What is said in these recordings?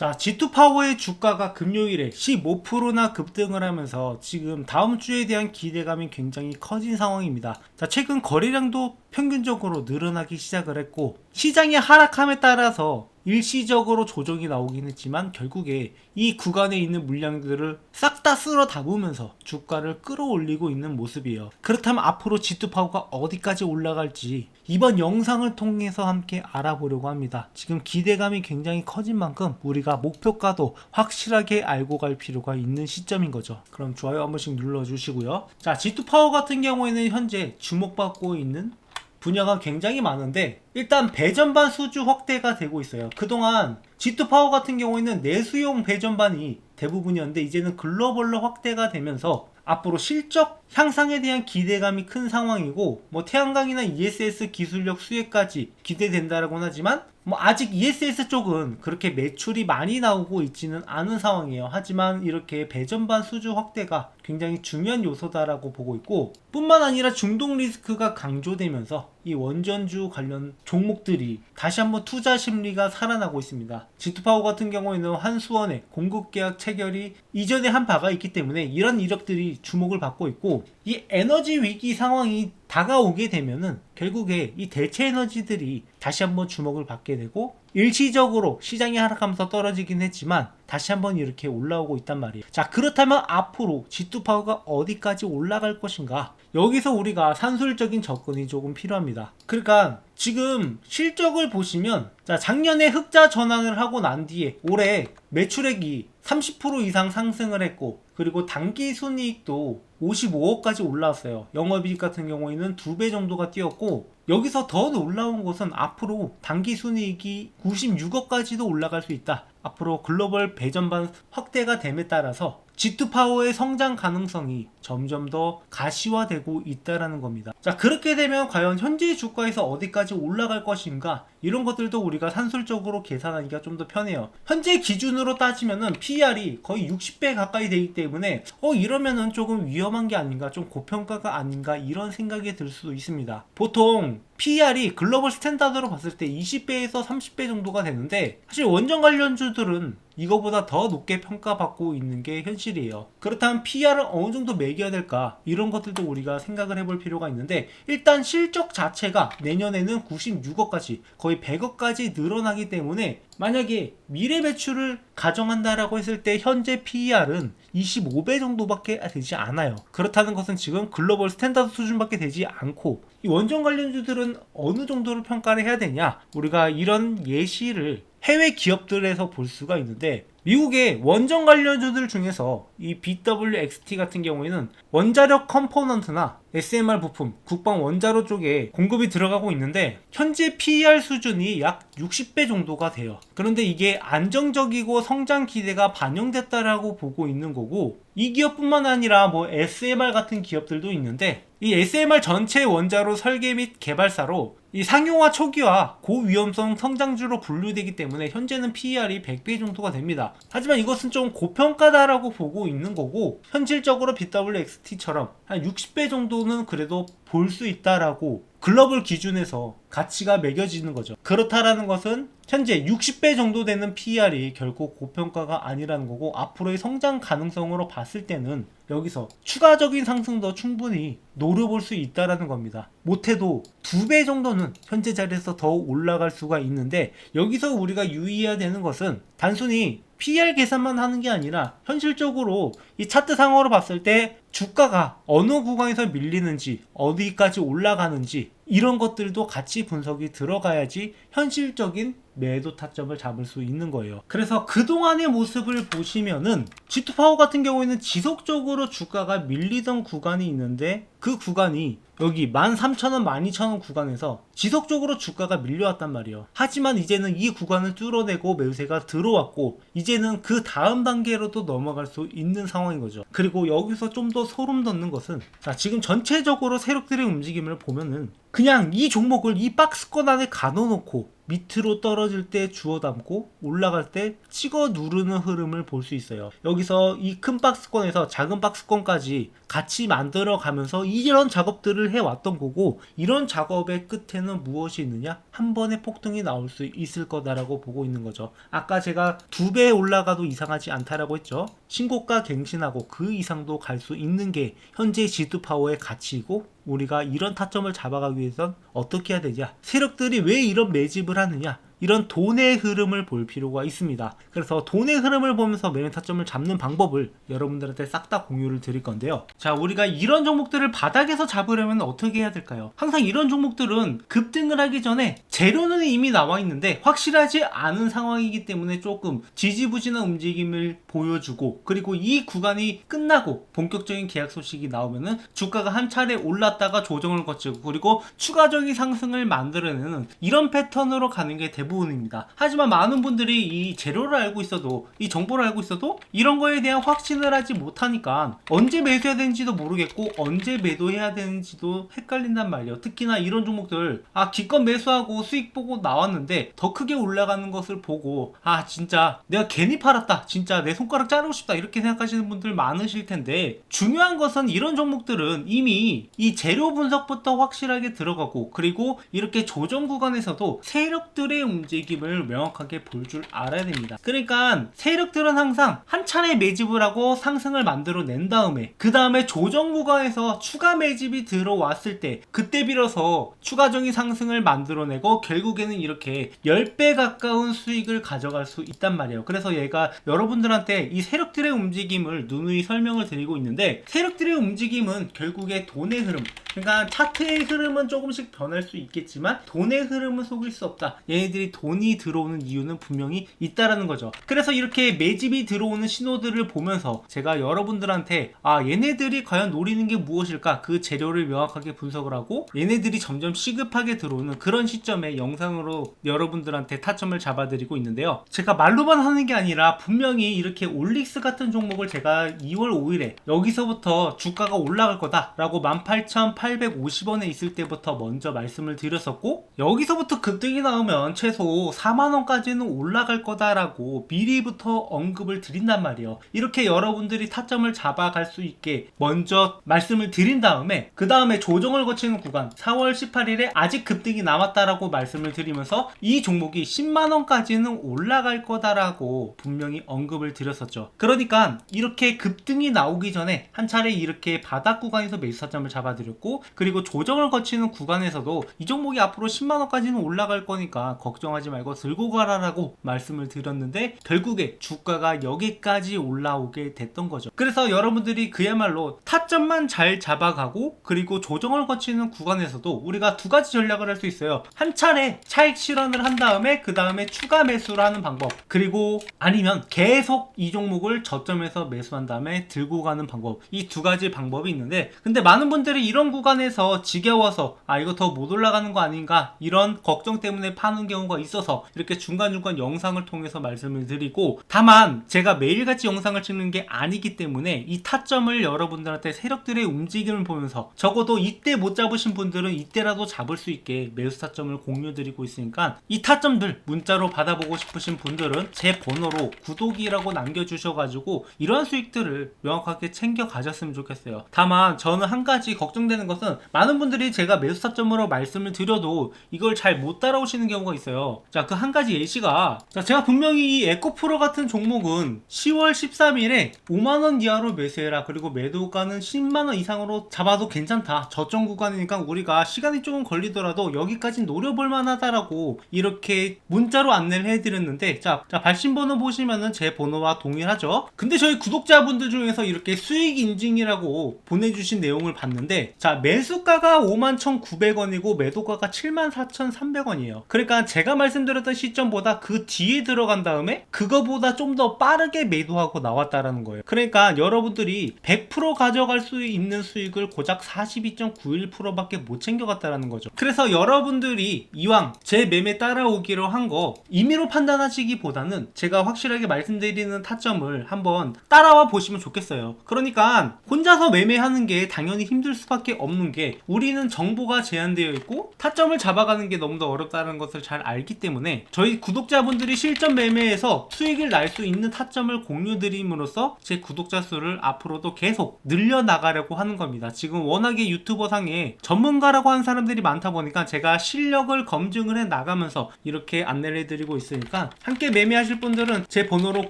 자, G2파워의 주가가 금요일에 15%나 급등을 하면서 지금 다음 주에 대한 기대감이 굉장히 커진 상황입니다. 자, 최근 거래량도 평균적으로 늘어나기 시작을 했고, 시장의 하락함에 따라서 일시적으로 조정이 나오긴 했지만 결국에 이 구간에 있는 물량들을 싹 다 쓸어 담으면서 주가를 끌어올리고 있는 모습이에요. 그렇다면 앞으로 G2파워가 어디까지 올라갈지 이번 영상을 통해서 함께 알아보려고 합니다. 지금 기대감이 굉장히 커진 만큼 우리가 목표가도 확실하게 알고 갈 필요가 있는 시점인 거죠. 그럼 좋아요 한 번씩 눌러주시고요. 자, G2파워 같은 경우에는 현재 주목받고 있는 분야가 굉장히 많은데, 일단 배전반 수주 확대가 되고 있어요. 그동안 G2파워 같은 경우에는 내수용 배전반이 대부분이었는데 이제는 글로벌로 확대가 되면서 앞으로 실적 향상에 대한 기대감이 큰 상황이고, 뭐 태양광이나 ESS 기술력 수혜까지 기대된다라고는 하지만 아직 ESS 쪽은 그렇게 매출이 많이 나오고 있지는 않은 상황이에요. 하지만 이렇게 배전반 수주 확대가 굉장히 중요한 요소다라고 보고 있고, 뿐만 아니라 중동 리스크가 강조되면서 이 원전주 관련 종목들이 다시 한번 투자 심리가 살아나고 있습니다. G2파워 같은 경우에는 한수원의 공급 계약 체결이 이전에 한 바가 있기 때문에 이런 이력들이 주목을 받고 있고, 이 에너지 위기 상황이 다가오게 되면은 결국에 이 대체 에너지들이 다시 한번 주목을 받게 되고, 일시적으로 시장이 하락하면서 떨어지긴 했지만 다시 한번 이렇게 올라오고 있단 말이에요. 자, 그렇다면 앞으로 G2파워가 어디까지 올라갈 것인가? 여기서 우리가 산술적인 접근이 조금 필요합니다. 그러니까 지금 실적을 보시면, 자, 작년에 흑자 전환을 하고 난 뒤에 올해 매출액이 30% 이상 상승을 했고, 그리고 단기 순이익도 55억까지 올라왔어요. 영업이익 같은 경우에는 2배 정도가 뛰었고, 여기서 더 놀라운 것은 앞으로 단기 순이익이 96억까지도 올라갈 수 있다. 앞으로 글로벌 배전반 확대가 됨에 따라서 G2파워의 성장 가능성이 점점 더 가시화되고 있다라는 겁니다. 자, 그렇게 되면 과연 현재 주가에서 어디까지 올라갈 것인가, 이런 것들도 우리가 산술적으로 계산하기가 좀 더 편해요. 현재 기준으로 따지면은 PER이 거의 60배 가까이 되기 때문에 이러면은 조금 위험한 게 아닌가, 좀 고평가가 아닌가, 이런 생각이 들 수도 있습니다. 보통 PER이 글로벌 스탠다드로 봤을 때 20배에서 30배 정도가 되는데, 사실 원전 관련주들은 이거보다 더 높게 평가받고 있는 게 현실이에요. 그렇다면 PER을 어느 정도 매겨야 될까, 이런 것들도 우리가 생각을 해볼 필요가 있는데, 일단 실적 자체가 내년에는 96억까지 거의 100억까지 늘어나기 때문에 만약에 미래 매출을 가정한다라고 했을 때 현재 PER은 25배 정도밖에 되지 않아요. 그렇다는 것은 지금 글로벌 스탠다드 수준밖에 되지 않고, 이 원전 관련주들은 어느 정도로 평가를 해야 되냐, 우리가 이런 예시를 해외 기업들에서 볼 수가 있는데, 미국의 원전 관련주들 중에서 이 BWXT 같은 경우에는 원자력 컴포넌트나 SMR 부품, 국방 원자로 쪽에 공급이 들어가고 있는데 현재 PER 수준이 약 60배 정도가 돼요. 그런데 이게 안정적이고 성장 기대가 반영됐다라고 보고 있는 거고, 이 기업뿐만 아니라 뭐 SMR 같은 기업들도 있는데, 이 SMR 전체 원자로 설계 및 개발사로 이 상용화 초기화 고위험성 성장주로 분류되기 때문에 현재는 PER이 100배 정도가 됩니다. 하지만 이것은 좀 고평가다라고 보고 있는 거고, 현실적으로 BWXT처럼 한 60배 정도는 그래도 볼 수 있다라고 글로벌 기준에서 가치가 매겨지는 거죠. 그렇다라는 것은 현재 60배 정도 되는 PER이 결국 고평가가 아니라는 거고, 앞으로의 성장 가능성으로 봤을 때는 여기서 추가적인 상승도 충분히 노려볼 수 있다라는 겁니다. 못해도 2배 정도는 현재 자리에서 더 올라갈 수가 있는데, 여기서 우리가 유의해야 되는 것은 단순히 PER 계산만 하는 게 아니라 현실적으로 이 차트 상으로 봤을 때 주가가 어느 구간에서 밀리는지, 어디까지 올라가는지, 이런 것들도 같이 분석이 들어가야지 현실적인 매도 타점을 잡을 수 있는 거예요. 그래서 그동안의 모습을 보시면은 G2파워 같은 경우에는 지속적으로 주가가 밀리던 구간이 있는데, 그 구간이 여기 13,000원, 12,000원 구간에서 지속적으로 주가가 밀려왔단 말이에요. 하지만 이제는 이 구간을 뚫어내고 매수세가 들어왔고, 이제는 그 다음 단계로도 넘어갈 수 있는 상황인 거죠. 그리고 여기서 좀 더 소름 돋는 것은, 자, 지금 전체적으로 세력들의 움직임을 보면은 그냥 이 종목을 이 박스권 안에 가둬놓고 밑으로 떨어질 때 주워 담고 올라갈 때 찍어 누르는 흐름을 볼 수 있어요. 여기서 이 큰 박스권에서 작은 박스권까지 같이 만들어 가면서 이런 작업들을 해왔던 거고, 이런 작업의 끝에는 무엇이 있느냐? 한 번에 폭등이 나올 수 있을 거다라고 보고 있는 거죠. 아까 제가 2배 올라가도 이상하지 않다라고 했죠. 신고가 갱신하고 그 이상도 갈 수 있는 게 현재 G2 파워의 가치이고, 우리가 이런 타점을 잡아가기 위해선 어떻게 해야 되냐? 세력들이 왜 이런 매집을 하느냐? 이런 돈의 흐름을 볼 필요가 있습니다. 그래서 돈의 흐름을 보면서 매매 타점을 잡는 방법을 여러분들한테 싹 다 공유를 드릴 건데요. 자, 우리가 이런 종목들을 바닥에서 잡으려면 어떻게 해야 될까요? 항상 이런 종목들은 급등을 하기 전에 재료는 이미 나와 있는데 확실하지 않은 상황이기 때문에 조금 지지부진한 움직임을 보여주고, 그리고 이 구간이 끝나고 본격적인 계약 소식이 나오면은 주가가 한 차례 올랐다가 조정을 거치고 그리고 추가적인 상승을 만들어내는 이런 패턴으로 가는 게 대부분입니다. 하지만 많은 분들이 이 재료를 알고 있어도, 이 정보를 알고 있어도 이런 거에 대한 확신을 하지 못하니까 언제 매수해야 되는지도 모르겠고 언제 매도해야 되는지도 헷갈린단 말이에요. 특히나 이런 종목들, 기껏 매수하고 수익 보고 나왔는데 더 크게 올라가는 것을 보고 진짜 내가 괜히 팔았다, 진짜 내 손가락 자르고 싶다, 이렇게 생각하시는 분들 많으실 텐데, 중요한 것은 이런 종목들은 이미 이 재료 분석부터 확실하게 들어가고, 그리고 이렇게 조정 구간에서도 세력들의 움직임을 명확하게 볼 줄 알아야 됩니다. 그러니까 세력들은 항상 한 차례 매집을 하고 상승을 만들어낸 다음에 그 다음에 조정 구간에서 추가 매집이 들어왔을 때 그때 빌어서 추가적인 상승을 만들어내고 결국에는 이렇게 10배 가까운 수익을 가져갈 수 있단 말이에요. 그래서 얘가 여러분들한테 이 세력들의 움직임을 누누이 설명을 드리고 있는데, 세력들의 움직임은 결국에 돈의 흐름, 그러니까 차트의 흐름은 조금씩 변할 수 있겠지만 돈의 흐름은 속일 수 없다. 얘네들이 돈이 들어오는 이유는 분명히 있다라는 거죠. 그래서 이렇게 매집이 들어오는 신호들을 보면서 제가 여러분들한테 얘네들이 과연 노리는 게 무엇일까, 그 재료를 명확하게 분석을 하고 얘네들이 점점 시급하게 들어오는 그런 시점에 영상으로 여러분들한테 타점을 잡아드리고 있는데요. 제가 말로만 하는 게 아니라 분명히 이렇게 올릭스 같은 종목을 제가 2월 5일에 여기서부터 주가가 올라갈 거다 라고 18,850원에 있을 때부터 먼저 말씀을 드렸었고, 여기서부터 급등이 나오면 최소 4만원까지는 올라갈 거다라고 미리부터 언급을 드린단 말이에요. 이렇게 여러분들이 타점을 잡아갈 수 있게 먼저 말씀을 드린 다음에 그 다음에 조정을 거치는 구간 4월 18일에 아직 급등이 남았다라고 말씀을 드리면서 이 종목이 10만원까지는 올라갈 거다라고 분명히 언급을 드렸었죠. 그러니까 이렇게 급등이 나오기 전에 한 차례 이렇게 바닥 구간에서 매수 타점을 잡아드렸고, 그리고 조정을 거치는 구간에서도 이 종목이 앞으로 10만원까지는 올라갈 거니까 걱정하지 말고 들고 가라라고 말씀을 드렸는데 결국에 주가가 여기까지 올라오게 됐던 거죠. 그래서 여러분들이 그야말로 타점만 잘 잡아가고 그리고 조정을 거치는 구간에서도 우리가 두 가지 전략을 할 수 있어요. 한 차례 차익 실현을 한 다음에 그 다음에 추가 매수를 하는 방법, 그리고 아니면 계속 이 종목을 저점에서 매수한 다음에 들고 가는 방법, 이 두 가지 방법이 있는데, 근데 많은 분들이 이런 구간에서 지겨워서 이거 더 못 올라가는 거 아닌가 이런 걱정 때문에 파는 경우가 있어서 이렇게 중간중간 영상을 통해서 말씀을 드리고, 다만 제가 매일같이 영상을 찍는 게 아니기 때문에 이 타점을 여러분들한테 세력들의 움직임을 보면서 적어도 이때 못 잡으신 분들은 이때라도 잡을 수 있게 매수 타점을 공유드리고 있으니까, 이 타점들 문자로 받아보고 싶으신 분들은 제 번호로 구독이라고 남겨주셔가지고 이러한 수익들을 명확하게 챙겨 가셨으면 좋겠어요. 다만 저는 한 가지 걱정되는 것은, 많은 분들이 제가 매수 타점으로 말씀을 드려도 이걸 잘 못 따라오시는 경우가 있어요. 자, 그 한 가지 예시가, 제가 분명히 이 에코프로 같은 종목은 10월 13일에 5만원 이하로 매수해라, 그리고 매도가는 10만원 이상으로 잡아도 괜찮다, 저점 구간이니까 우리가 시간이 조금 걸리더라도 여기까지 노려볼 만하다라고 이렇게 문자로 안내를 해드렸는데, 자 발신번호 보시면은 제 번호와 동일하죠. 근데 저희 구독자분들 중에서 이렇게 수익 인증이라고 보내주신 내용을 봤는데, 자, 매수가가 51,900원이고 매도가가 74,300원이에요 그러니까 제가 말씀드렸던 시점보다 그 뒤에 들어간 다음에 그거보다 좀 더 빠르게 매도하고 나왔다라는 거예요. 그러니까 여러분들이 100% 가져갈 수 있는 수익을 고작 42.91% 밖에 못 챙겨갔다라는 거죠. 그래서 여러분들이 이왕 제 매매 따라오기로 한 거 임의로 판단하시기보다는 제가 확실하게 말씀드리는 타점을 한번 따라와 보시면 좋겠어요. 그러니까 혼자서 매매하는 게 당연히 힘들 수밖에 없는 게, 우리는 정보가 제한되어 있고 타점을 잡아가는 게 너무 더 어렵다는 것을 잘 알고 알기 때문에 저희 구독자분들이 실전 매매에서 수익을 날 수 있는 타점을 공유드림으로써 제 구독자 수를 앞으로도 계속 늘려나가려고 하는 겁니다. 지금 워낙에 유튜버 상에 전문가라고 하는 사람들이 많다 보니까 제가 실력을 검증을 해 나가면서 이렇게 안내를 해드리고 있으니까 함께 매매하실 분들은 제 번호로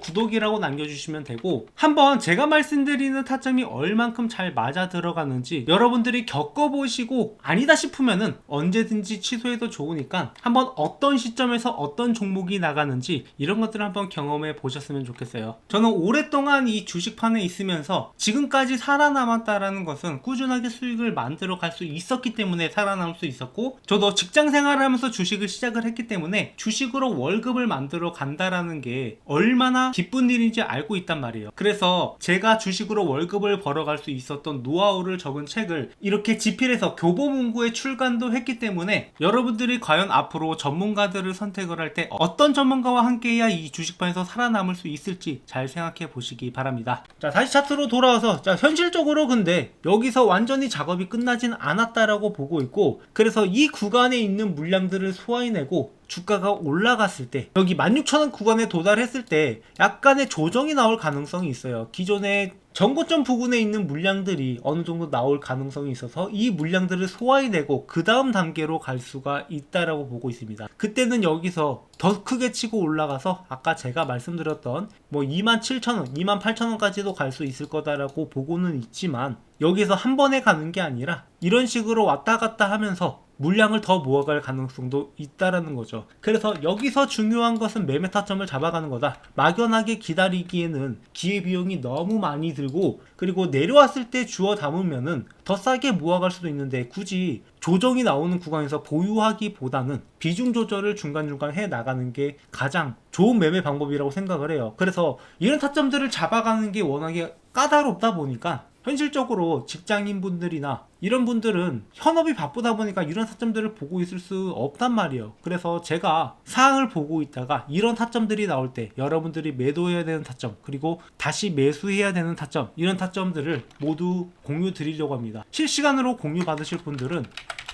구독이라고 남겨주시면 되고, 한번 제가 말씀드리는 타점이 얼만큼 잘 맞아 들어가는지 여러분들이 겪어보시고 아니다 싶으면은 언제든지 취소해도 좋으니까 한번 어떤 시점에서 어떤 종목이 나가는지 이런 것들을 한번 경험해 보셨으면 좋겠어요. 저는 오랫동안 이 주식판에 있으면서 지금까지 살아남았다라는 것은 꾸준하게 수익을 만들어 갈 수 있었기 때문에 살아남을 수 있었고, 저도 직장 생활을 하면서 주식을 시작을 했기 때문에 주식으로 월급을 만들어 간다라는 게 얼마나 기쁜 일인지 알고 있단 말이에요. 그래서 제가 주식으로 월급을 벌어갈 수 있었던 노하우를 적은 책을 이렇게 지필해서 교보문고에 출간도 했기 때문에 여러분들이 과연 앞으로 전문가들을 선택을 할 때 어떤 전문가와 함께해야 이 주식판에서 살아남을 수 있을지 잘 생각해 보시기 바랍니다. 자, 다시 차트로 돌아와서, 자, 현실적으로 근데 여기서 완전히 작업이 끝나진 않았다라고 보고 있고, 그래서 이 구간에 있는 물량들을 소화해내고 주가가 올라갔을 때, 여기 16,000원 구간에 도달했을 때 약간의 조정이 나올 가능성이 있어요. 기존에 전고점 부근에 있는 물량들이 어느 정도 나올 가능성이 있어서 이 물량들을 소화해내고 그 다음 단계로 갈 수가 있다라고 보고 있습니다. 그때는 여기서 더 크게 치고 올라가서 아까 제가 말씀드렸던 뭐 27,000원, 28,000원까지도 갈 수 있을 거다라고 보고는 있지만, 여기서 한 번에 가는 게 아니라 이런 식으로 왔다 갔다 하면서 물량을 더 모아갈 가능성도 있다라는 거죠. 그래서 여기서 중요한 것은 매매 타점을 잡아가는 거다. 막연하게 기다리기에는 기회비용이 너무 많이 들고, 그리고 내려왔을 때 주워 담으면은 더 싸게 모아갈 수도 있는데 굳이 조정이 나오는 구간에서 보유하기보다는 비중 조절을 중간중간 해 나가는 게 가장 좋은 매매 방법이라고 생각을 해요. 그래서 이런 타점들을 잡아가는 게 워낙에 까다롭다 보니까 현실적으로 직장인분들이나 이런 분들은 현업이 바쁘다 보니까 이런 타점들을 보고 있을 수 없단 말이에요. 그래서 제가 사항을 보고 있다가 이런 타점들이 나올 때 여러분들이 매도해야 되는 타점, 그리고 다시 매수해야 되는 타점, 이런 타점들을 모두 공유 드리려고 합니다. 실시간으로 공유 받으실 분들은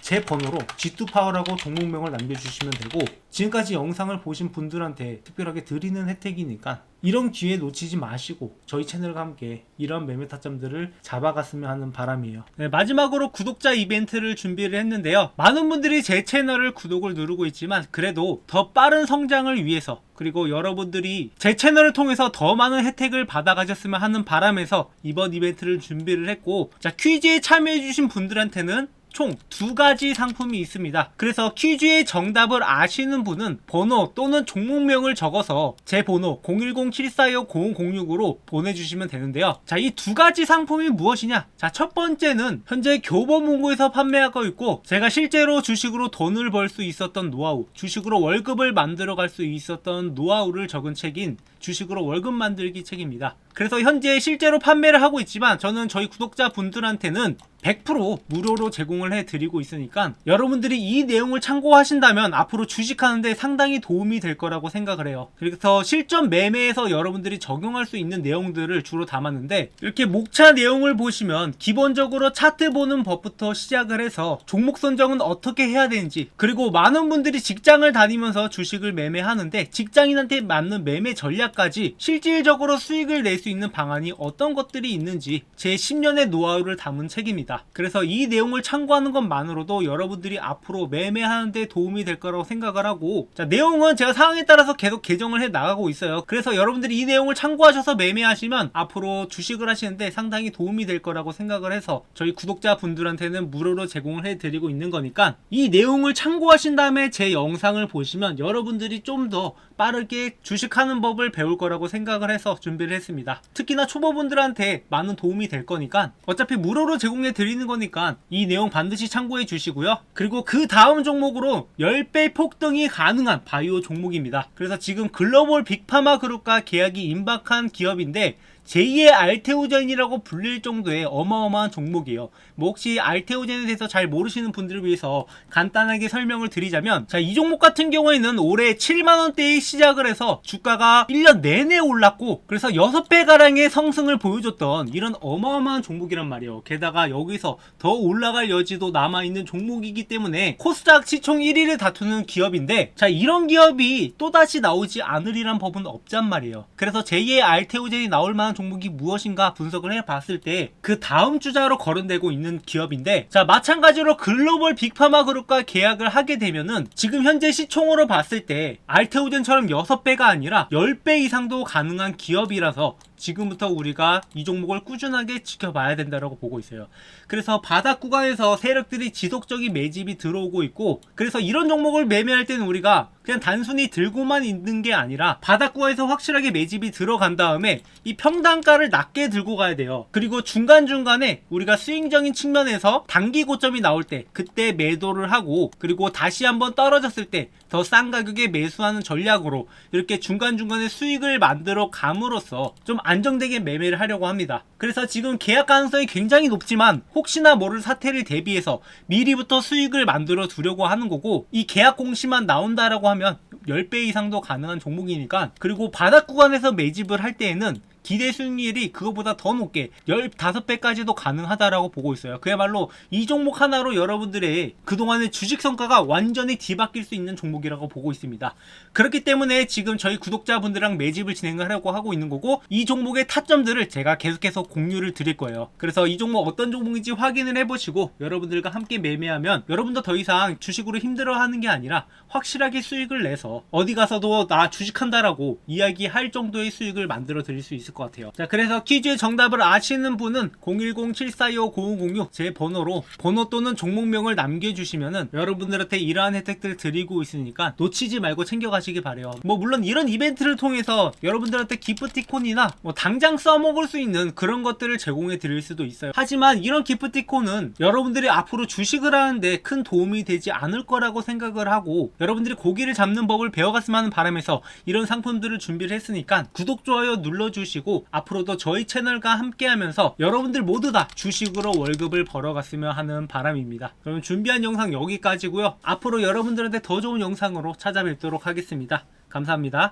제 번호로 G2파워라고 종목명을 남겨주시면 되고, 지금까지 영상을 보신 분들한테 특별하게 드리는 혜택이니까 이런 기회 놓치지 마시고 저희 채널과 함께 이런 매매 타점들을 잡아갔으면 하는 바람이에요. 네, 마지막으로 구독자 이벤트를 준비를 했는데요. 많은 분들이 제 채널을 구독을 누르고 있지만 그래도 더 빠른 성장을 위해서, 그리고 여러분들이 제 채널을 통해서 더 많은 혜택을 받아가셨으면 하는 바람에서 이번 이벤트를 준비를 했고, 자, 퀴즈에 참여해주신 분들한테는 총 2가지 상품이 있습니다. 그래서 퀴즈의 정답을 아시는 분은 번호 또는 종목명을 적어서 제 번호 010-7425-0006으로 보내주시면 되는데요. 자, 이 2가지 상품이 무엇이냐? 자, 첫 번째는 현재 교보문고에서 판매하고 있고, 제가 실제로 주식으로 돈을 벌 수 있었던 노하우, 주식으로 월급을 만들어 갈 수 있었던 노하우를 적은 책인 주식으로 월급 만들기 책입니다. 그래서 현재 실제로 판매를 하고 있지만 저는 저희 구독자분들한테는 100% 무료로 제공을 해드리고 있으니까 여러분들이 이 내용을 참고하신다면 앞으로 주식하는데 상당히 도움이 될 거라고 생각을 해요. 그래서 실전 매매에서 여러분들이 적용할 수 있는 내용들을 주로 담았는데, 이렇게 목차 내용을 보시면 기본적으로 차트 보는 법부터 시작을 해서 종목 선정은 어떻게 해야 되는지, 그리고 많은 분들이 직장을 다니면서 주식을 매매하는데 직장인한테 맞는 매매 전략까지 실질적으로 수익을 낼 수 있는 방안이 어떤 것들이 있는지 제 10년의 노하우를 담은 책입니다. 그래서 이 내용을 참고하는 것만으로도 여러분들이 앞으로 매매하는데 도움이 될 거라고 생각을 하고, 자, 내용은 제가 상황에 따라서 계속 개정을 해 나가고 있어요. 그래서 여러분들이 이 내용을 참고하셔서 매매하시면 앞으로 주식을 하시는데 상당히 도움이 될 거라고 생각을 해서 저희 구독자분들한테는 무료로 제공을 해드리고 있는 거니까 이 내용을 참고하신 다음에 제 영상을 보시면 여러분들이 좀 더 빠르게 주식하는 법을 배울 거라고 생각을 해서 준비를 했습니다. 특히나 초보분들한테 많은 도움이 될 거니까, 어차피 무료로 제공해 드리는 거니까 이 내용 반드시 참고해 주시고요. 그리고 그 다음 종목으로 10배 폭등이 가능한 바이오 종목입니다. 그래서 지금 글로벌 빅파마 그룹과 계약이 임박한 기업인데 제2의 알테오젠이라고 불릴 정도의 어마어마한 종목이에요. 뭐 혹시 알테오젠에 대해서 잘 모르시는 분들을 위해서 간단하게 설명을 드리자면, 자, 이 종목 같은 경우에는 올해 7만원대에 시작을 해서 주가가 1년 내내 올랐고, 그래서 6배 가량의 상승을 보여줬던 이런 어마어마한 종목이란 말이에요. 게다가 여기서 더 올라갈 여지도 남아있는 종목이기 때문에 코스닥 시총 1위를 다투는 기업인데, 자, 이런 기업이 또다시 나오지 않으리란 법은 없단 말이에요. 그래서 제2의 알테오젠이 나올 만한 종목이 무엇인가 분석을 해봤을 때 그 다음 주자로 거론되고 있는 기업인데, 자, 마찬가지로 글로벌 빅파마 그룹과 계약을 하게 되면은 지금 현재 시총으로 봤을 때 알테오젠처럼 6배가 아니라 10배 이상도 가능한 기업이라서 지금부터 우리가 이 종목을 꾸준하게 지켜봐야 된다고 보고 있어요. 그래서 바닥 구간에서 세력들이 지속적인 매집이 들어오고 있고, 그래서 이런 종목을 매매할 때는 우리가 그냥 단순히 들고만 있는 게 아니라 바닥 구간에서 확실하게 매집이 들어간 다음에 이 평단가를 낮게 들고 가야 돼요. 그리고 중간중간에 우리가 스윙적인 측면에서 단기 고점이 나올 때 그때 매도를 하고, 그리고 다시 한번 떨어졌을 때 더 싼 가격에 매수하는 전략으로 이렇게 중간중간에 수익을 만들어 감으로써 좀 안정되게 매매를 하려고 합니다. 그래서 지금 계약 가능성이 굉장히 높지만 혹시나 모를 사태를 대비해서 미리부터 수익을 만들어 두려고 하는 거고, 이 계약 공시만 나온다라고 하면 10배 이상도 가능한 종목이니까, 그리고 바닥 구간에서 매집을 할 때에는 기대 수익률이 그거보다 더 높게 15배까지도 가능하다라고 보고 있어요. 그야말로 이 종목 하나로 여러분들의 그동안의 주식 성과가 완전히 뒤바뀔 수 있는 종목이라고 보고 있습니다. 그렇기 때문에 지금 저희 구독자분들랑 매집을 진행하려고 하고 있는 거고, 이 종목의 타점들을 제가 계속해서 공유를 드릴 거예요. 그래서 이 종목 어떤 종목인지 확인을 해보시고 여러분들과 함께 매매하면 여러분도 더 이상 주식으로 힘들어하는 게 아니라 확실하게 수익을 내서 어디 가서도 나 주식한다라고 이야기할 정도의 수익을 만들어 드릴 수 있을 것 같아요. 자, 그래서 퀴즈의 정답을 아시는 분은 010-7425-0506 제 번호로 번호 또는 종목명을 남겨주시면은 여러분들한테 이러한 혜택들을 드리고 있으니까 놓치지 말고 챙겨가시기 바래요. 뭐 물론 이런 이벤트를 통해서 여러분들한테 기프티콘이나 뭐 당장 써먹을 수 있는 그런 것들을 제공해 드릴 수도 있어요. 하지만 이런 기프티콘은 여러분들이 앞으로 주식을 하는데 큰 도움이 되지 않을 거라고 생각을 하고, 여러분들이 고기를 잡는 법을 배워갔으면 하는 바람에서 이런 상품들을 준비를 했으니까 구독, 좋아요 눌러주시고 앞으로도 저희 채널과 함께하면서 여러분들 모두 다 주식으로 월급을 벌어갔으면 하는 바람입니다. 그럼 준비한 영상 여기까지고요. 앞으로 여러분들한테 더 좋은 영상으로 찾아뵙도록 하겠습니다. 감사합니다.